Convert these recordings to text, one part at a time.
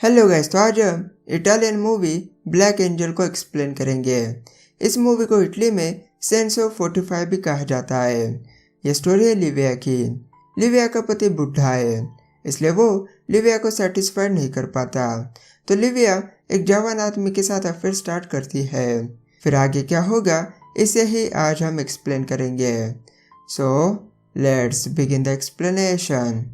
Hello guys, तो आज हम इटालियन मूवी ब्लैक एंजल को एक्सप्लेन करेंगे। इस मूवी को इटली में सेंस ऑफ 45 भी कहा जाता है। यह स्टोरी है लिविया की। लिविया का पति बुढ़ा है, इसलिए वो लिविया को सेटिस्फाइड नहीं कर पाता। तो लिविया एक जवान आदमी के साथ अफेयर स्टार्ट करती है। फिर आगे क्या होगा इसे ही आज हम एक्सप्लेन करेंगे। So let's begin the explanation.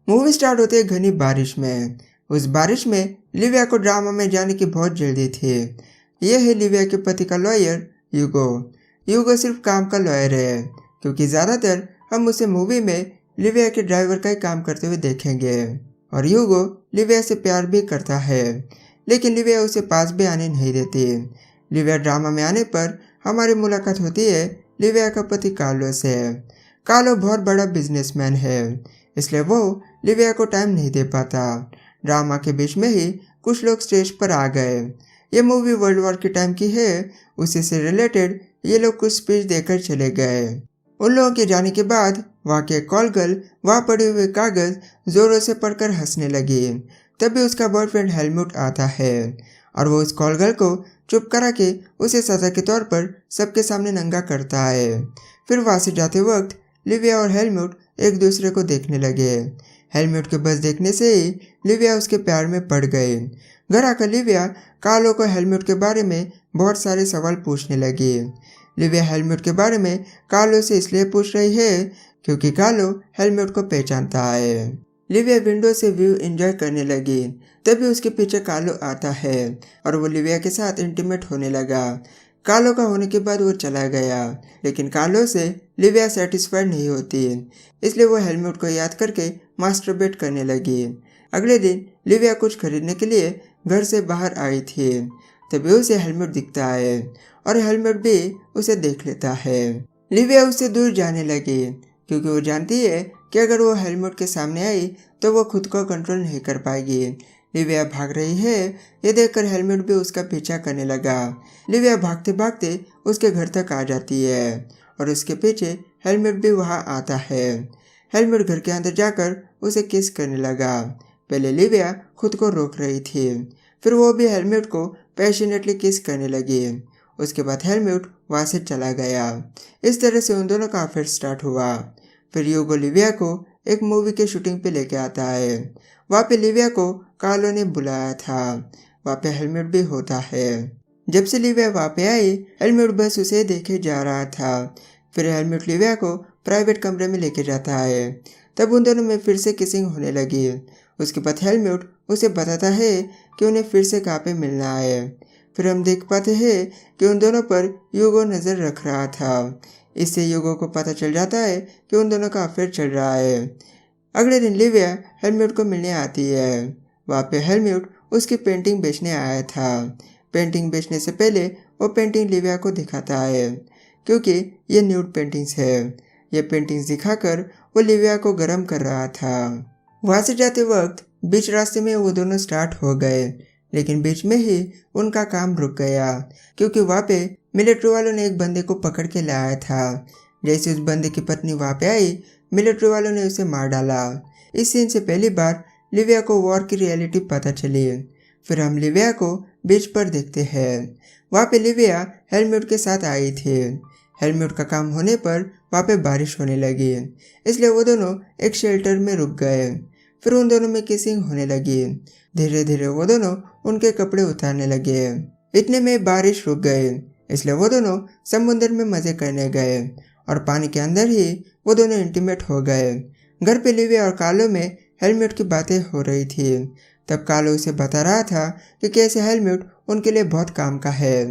Movie start होते है घनी बारिश में। उस बारिश में लिविया को ड्रामा में जाने की बहुत जल्दी थी। यह है लिविया के पति का लॉयर यूगो। यूगो सिर्फ काम का लॉयर है, क्योंकि ज़्यादातर हम उसे मूवी में लिविया के ड्राइवर का ही काम करते हुए देखेंगे। और यूगो लिविया से प्यार भी करता है, लेकिन लिविया उसे पास भी आने नहीं देती। लिविया ड्रामा में आने पर हमारी मुलाकात होती है लिविया का पति कार्लो से। कार्लो बहुत बड़ा बिजनेसमैन है, इसलिए वो लिविया को टाइम नहीं दे पाता। ड्रामा के बीच में ही कुछ लोग स्टेज पर आ गए। ये मूवी वर्ल्ड वॉर के टाइम की है, उसी से रिलेटेड ये लोग कुछ स्पीच देकर चले गए। उन लोगों के जाने के बाद वहाँ के कॉल गर्ल वहाँ पड़े हुए कागज जोरों से पढ़कर हंसने लगी। तभी उसका बॉयफ्रेंड हेलमुट आता है और वो उस कॉल गर्ल को चुप करा के उसे सजा के तौर पर सबके सामने नंगा करता है। फिर वहाँ से जाते वक्त लिविया और हेलमुट एक दूसरे को देखने लगे। हेलमुट के बस देखने से ही लिविया उसके प्यार में पड़ गई। घर आकर लिविया कार्लो को हेलमुट के बारे में बहुत सारे सवाल पूछने लगी। लिविया हेलमुट के बारे में कार्लो से इसलिए पूछ रही है क्योंकि कार्लो हेलमुट को पहचानता है। लिविया विंडो से व्यू एंजॉय करने लगी। तभी उसके पीछे कार्लो आता है और वो लिविया के साथ इंटीमेट होने लगा। कार्लो का होने के बाद वो चला गया, लेकिन कार्लो से लिविया सेटिस्फाइड नहीं होती, इसलिए वो हेलमुट को याद करके मास्टरबेट करने लगी। अगले दिन लिविया कुछ खरीदने के लिए घर से बाहर आई थी। तभी उसे हेलमुट दिखता है और हेलमुट भी उसे देख लेता है। लिविया उससे दूर जाने लगी, क्योंकि वो जानती है कि अगर वो हेलमुट के सामने आई तो वो खुद को कंट्रोल नहीं कर पाएगी। लिविया भाग रही है, ये देखकर हेलमुट भी उसका पीछा करने लगा। लिविया भागते भागते उसके घर तक आ जाती है और उसके पीछे हेलमुट भी वहाँ आता है। हेलमुट घर के अंदर जाकर उसे किस करने लगा। पहले लिविया खुद को रोक रही थी, फिर वो भी हेलमुट को पैशनेटली किस करने लगी। उसके बाद हेलमुट वहाँ से चला गया। इस तरह से उन दोनों का अफेयर स्टार्ट हुआ। फिर यूगो लिविया को एक मूवी के शूटिंग पे लेके आता है। वहाँ पे लिविया को कार्लो ने बुलाया था। वहाँ पे हेलमुट भी होता है। जब से लिविया वहाँ पे आई, हेलमुट बस उसे देखे जा रहा था। फिर हेलमुट लिविया को प्राइवेट कमरे में लेके जाता है। तब उन दोनों में फिर से किसिंग होने लगी। उसके बाद हेलमुट उसे बताता है कि उन्हें फिर से कहाँ पे मिलना है। फिर हम देख पाते हैं कि उन दोनों पर यूगो नज़र रख रहा था। इससे यूगो को पता चल जाता है कि उन दोनों का अफेयर चल रहा है। अगले दिन लिविया हेलमुट को मिलने आती है। वहाँ पे हेलमुट उसकी पेंटिंग बेचने आया था। पेंटिंग बेचने से पहले वो पेंटिंग लिविया को दिखाता है, क्योंकि ये न्यूड पेंटिंग्स है। ये पेंटिंग्स दिखाकर वो लिविया को गर्म कर रहा था। वहाँ से जाते वक्त बीच रास्ते में वो दोनों स्टार्ट हो गए, लेकिन बीच में ही उनका काम रुक गया, क्योंकि वहाँ पे मिलिट्री वालों ने एक बंदे को पकड़ के लाया था। जैसे उस बंदे की पत्नी वहाँ पे आई, मिलिट्री वालों ने उसे मार डाला। इस सीन से पहली बार लिविया को वॉर की रियलिटी पता चली। फिर हम लिविया को बीच पर देखते हैं। वहाँ पे लिविया हेलमुट के साथ आई थी। हेलमुट का काम होने पर वहाँ पे बारिश होने लगी, इसलिए वो दोनों एक शेल्टर में रुक गए। फिर उन दोनों में किसिंग होने लगी। धीरे धीरे वो दोनों उनके कपड़े उतारने लगे। इतने में बारिश रुक गई, इसलिए वो दोनों समुद्र में मज़े करने गए और पानी के अंदर ही वो दोनों इंटीमेट हो गए। घर पे लिविया और कार्लो में हेलमुट की बातें हो रही थी। तब कार्लो उसे बता रहा था कि कैसे हेलमुट उनके लिए बहुत काम का है।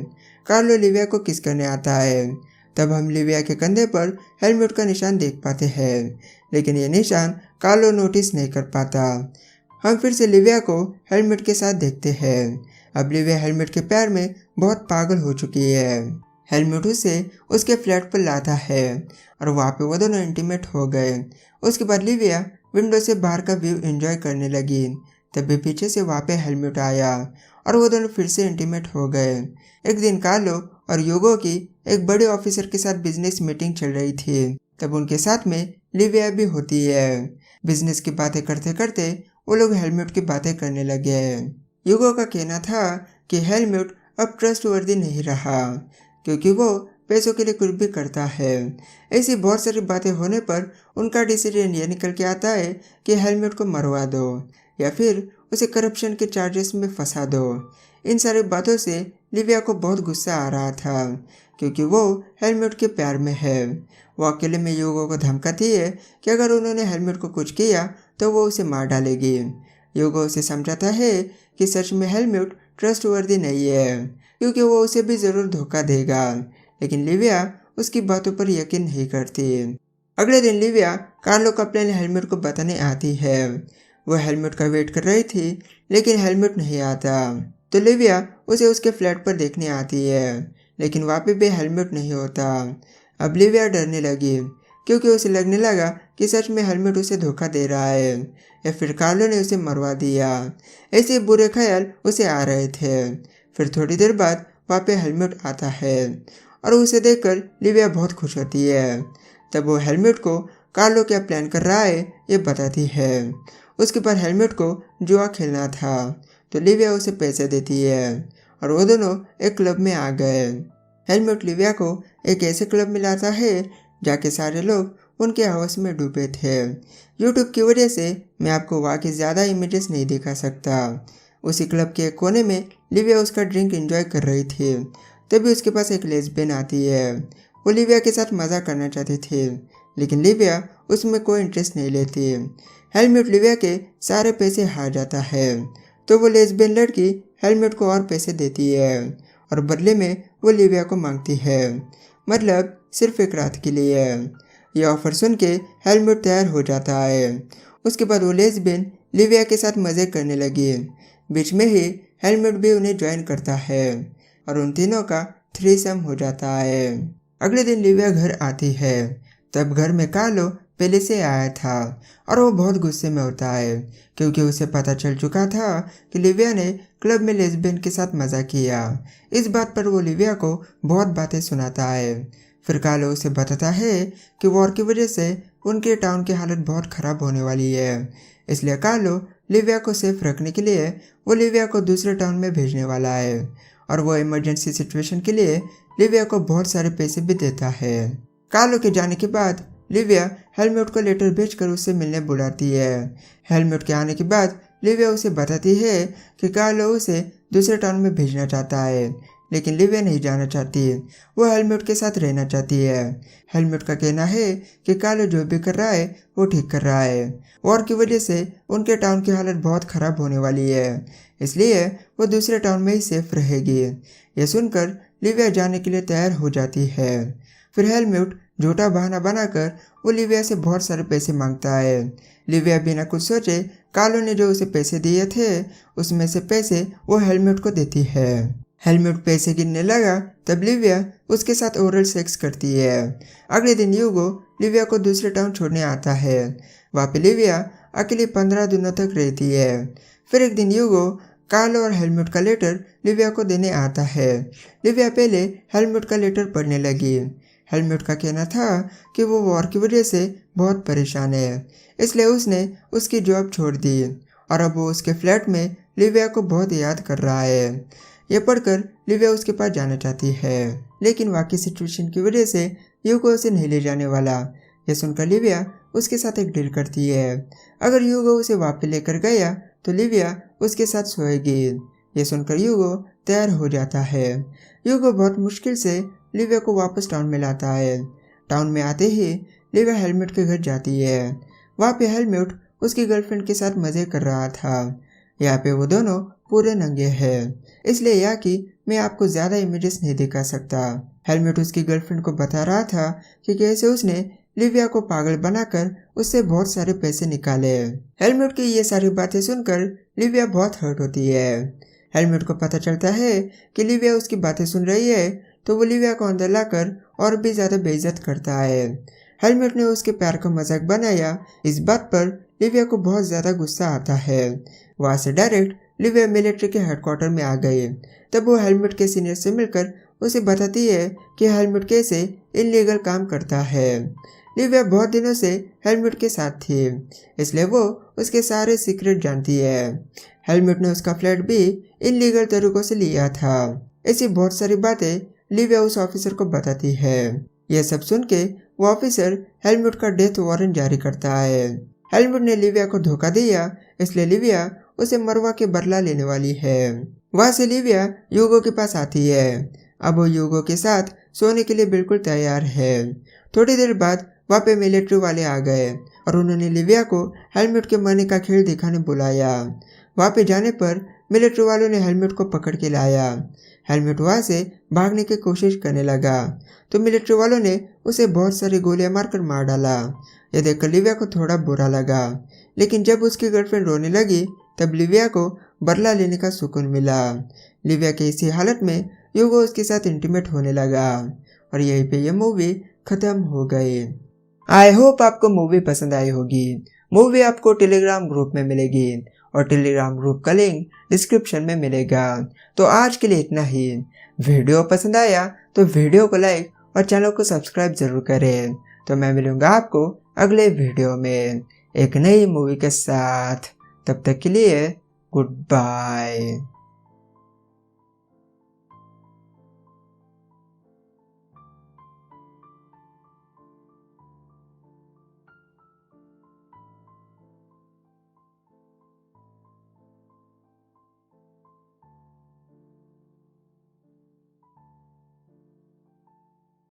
कार्लो लिविया को किस करने आता है। तब हम लिविया के कंधे पर हेलमुट का निशान देख पाते हैं, लेकिन ये निशान कार्लो नोटिस नहीं कर पाता। हम फिर से लिविया को हेलमुट के साथ देखते हैं। अब लिविया हेलमुट के प्यार में बहुत पागल हो चुकी है। हेलमुट उसे उसके फ्लैट पर लाता है और वहाँ पे वो दोनों इंटीमेट हो गए। उसके बाद लिविया विंडो से बाहर का व्यू एंजॉय करने लगी। तभी पीछे से वहाँ पे हेलमुट आया और वो दोनों फिर से इंटीमेट हो गए। एक दिन कार्लो और यूगो की एक बड़े ऑफिसर के साथ बिजनेस मीटिंग चल रही थी। तब उनके साथ में लिविया भी होती है। बिजनेस की बातें करते करते वो लोग हेलम्यूट की बातें करने लगे। यूगो का कहना था कि हेलम्यूट अब ट्रस्टवर्दी नहीं रहा क्योंकि वो पैसों के लिए कुछ भी करता है। ऐसी बहुत सारी बातें होने पर उनका डिसीजन ये निकल के आता है कि हेलम्यूट को मरवा दो या फिर उसे करप्शन के चार्जेस में फंसा दो। इन सारी बातों से लिविया को बहुत गुस्सा आ रहा था क्योंकि वो हेलम्यूट के प्यार में है। वो अकेले में यूगो को धमकाती है कि अगर उन्होंने हेलम्यूट को कुछ किया तो वो उसे मार डालेगी। यूगो उसे समझाता है कि सच में हेलम्यूट ट्रस्टवर्दी नहीं है क्योंकि वो उसे भी ज़रूर धोखा देगा, लेकिन लिविया उसकी बातों पर यकीन नहीं करती। अगले दिन लिविया कार्लो का प्लान हेलम्यूट को बताने आती है। वो हेलम्यूट का वेट कर रही थी लेकिन हेलम्यूट नहीं आता, तो लिविया उसे उसके फ्लैट पर देखने आती है, लेकिन वहाँ पे भी हेलम्यूट नहीं होता। अब लिविया डरने लगी क्योंकि उसे लगने लगा कि सच में हेलम्यूट उसे धोखा दे रहा है या फिर कार्लो ने उसे मरवा दिया। ऐसे बुरे ख्याल उसे आ रहे थे। फिर थोड़ी देर बाद वहाँ पे हेलम्यूट आता है और उसे देखकर लिविया बहुत खुश होती है। तब वो हेलम्यूट को कार्लो क्या प्लान कर रहा है ये बताती है। उसके बाद हेलम्यूट को जुआ खेलना था, तो लिविया उसे पैसे देती है और वो दोनों एक क्लब में आ गए। हेलम्यूट लिविया को एक ऐसे क्लब में लाता है जाके सारे लोग उनके हवस में डूबे थे। यूट्यूब की वजह से मैं आपको वहाँ की ज़्यादा इमेजेस नहीं दिखा सकता। उसी क्लब के एक कोने में लिविया उसका ड्रिंक एंजॉय कर रही थी। तभी उसके पास एक लेस्बियन आती है। वो लिविया के साथ मज़ा करना चाहती थी, लेकिन लिविया उसमें कोई इंटरेस्ट नहीं लेती। हेलम्यूट लिविया के सारे पैसे हार जाता है, तो वो लेस्बियन लड़की हेलम्यूट को और पैसे देती है और बदले में वो लिविया को मांगती है, मतलब सिर्फ एक रात के लिए। ये ऑफर सुन के हेलम्यूट तैयार हो जाता है। उसके बाद वो लेस्बियन लिविया के साथ मज़े करने लगी। बीच में ही हेलम्यूट भी उन्हें ज्वाइन करता है और उन तीनों का थ्रीसम हो जाता है। अगले दिन लिविया घर आती है। तब घर में कार्लो पहले से आया था और वो बहुत गुस्से में होता है क्योंकि उसे पता चल चुका था कि लिविया ने क्लब में लेस्बियन के साथ मज़ा किया। इस बात पर वो लिविया को बहुत बातें सुनाता है। फिर कार्लो उसे बताता है कि वॉर की वजह से उनके टाउन की हालत बहुत ख़राब होने वाली है, इसलिए कार्लो लिविया को सेफ रखने के लिए वो लिविया को दूसरे टाउन में भेजने वाला है और वो इमरजेंसी सिचुएशन के लिए लिविया को बहुत सारे पैसे भी देता है। कार्लो के जाने के बाद लिविया हेलम्यूट को लेटर भेजकर उससे मिलने बुलाती है। हेलम्यूट के आने के बाद लिविया उसे बताती है कि कार्लो उसे दूसरे टाउन में भेजना चाहता है, लेकिन लिविया नहीं जाना चाहती। वो हेलम्यूट के साथ रहना चाहती है। हेलम्यूट का कहना है कि कार्लो जो भी कर रहा है वो ठीक कर रहा है। वॉर की वजह से उनके टाउन की हालत बहुत ख़राब होने वाली है, इसलिए वो दूसरे टाउन में ही सेफ रहेगी। यह सुनकर लिविया जाने के लिए तैयार हो जाती है। फिर हेलम्यूट झूठा बहाना बनाकर वो लिविया से बहुत सारे पैसे मांगता है। लिविया बिना कुछ सोचे कार्लो ने जो उसे पैसे दिए थे उसमें से पैसे वो हेलम्यूट को देती है। हेलम्यूट पैसे गिनने लगा तब लिविया उसके साथ ओरल सेक्स करती है। अगले दिन यूगो लिविया को दूसरे टाउन छोड़ने आता है। वहाँ पे लिविया अकेली 15 दिनों तक रहती है। फिर एक दिन यूगो कार्लो और हेलम्यूट का लेटर लिविया को देने आता है। लिविया पहले हेलम्यूट का लेटर पढ़ने लगी। हेलम्यूट का कहना था कि वो वॉर की वजह से बहुत परेशान है, इसलिए उसने उसकी जॉब छोड़ दी और अब वो उसके फ्लैट में लिविया को बहुत याद कर रहा है। ये पढ़कर लिविया उसके पास जाना चाहती है, लेकिन वहाँ की सिचुएशन की वजह से यूगो उसे नहीं ले जाने वाला। यह सुनकर लिविया उसके साथ एक डील करती है। अगर यूगो उसे वहाँ पे लेकर गया तो लिविया उसके साथ सोएगी। ये सुनकर यूगो तैयार हो जाता है। यूगो बहुत मुश्किल से लिविया को वापस टाउन में लाता है। टाउन में आते ही लिविया हेलम्यूट के घर जाती है। वहाँ पे हेलम्यूट उसकी गर्लफ्रेंड के साथ मज़े कर रहा था। यहाँ पे वो दोनों पूरे नंगे हैं, इसलिए यहाँ की मैं आपको ज़्यादा इमेजेस नहीं दिखा सकता। हेलम्यूट उसकी गर्लफ्रेंड को बता रहा था कि कैसे उसने लिविया को पागल बनाकर उससे बहुत सारे पैसे निकाले। हेलम्यूट की ये सारी बातें सुनकर लिविया बहुत हर्ट होती है। हेलम्यूट को पता चलता है कि लिविया उसकी बातें सुन रही है, तो वो लिविया को अंदर लाकर और भी ज़्यादा बेइज्जत करता है। हेलम्यूट ने उसके प्यार का मजाक बनाया। इस बात पर लिविया को बहुत ज़्यादा गुस्सा आता है। वहाँ से डायरेक्ट लिविया मिलिट्री के हेडक्वार्टर में आ गई। तब वो हेलम्यूट के सीनियर से मिलकर उसे बताती है कि हेलमुट कैसे इलीगल काम करता है। लिविया बहुत दिनों से हेलमुट के साथ थी, इसलिए वो उसके सारे सीक्रेट जानती है। हेलमुट ने उसका फ्लैट भी इलीगल तरीकों से लिया था। ऐसी बहुत सारी बातें लिविया उस ऑफिसर को बताती है। यह सब सुन के वो ऑफिसर हेलमुट का डेथ वारंट जारी करता है। हेलमुट ने लिविया को धोखा दिया, इसलिए लिविया उसे मरवा के बदला लेने वाली है। वहाँ से लिविया यूगो के पास आती है। अब वो यूगो के साथ सोने के लिए बिल्कुल तैयार है। थोड़ी देर बाद वहाँ पे मिलिट्री वाले आ गए और उन्होंने लिविया को हेलमुट के मरने का खेल दिखाने बुलाया। वहाँ पे जाने पर मिलिट्री वालों ने हेलमुट को पकड़ के लाया। हेलमुट वहाँ से भागने की कोशिश करने लगा तो मिलिट्री वालों ने उसे बहुत सारी गोलियां मारकर मार डाला। यह देखकर लिविया को थोड़ा बुरा लगा, लेकिन जब उसकी गर्लफ्रेंड रोने लगी तब लिविया को बदला लेने का सुकून मिला। लिविया के इसी हालत में यूगो उसके साथ इंटीमेट होने लगा और यहीं पे यह मूवी खत्म हो गई। आई होप आपको मूवी पसंद आई होगी। मूवी आपको टेलीग्राम ग्रुप में मिलेगी और टेलीग्राम ग्रुप का लिंक डिस्क्रिप्शन में मिलेगा। तो आज के लिए इतना ही। वीडियो पसंद आया तो वीडियो को लाइक और चैनल को सब्सक्राइब जरूर करें। तो मैं मिलूंगा आपको अगले वीडियो में एक नई मूवी के साथ। तब तक के लिए गुड बाय।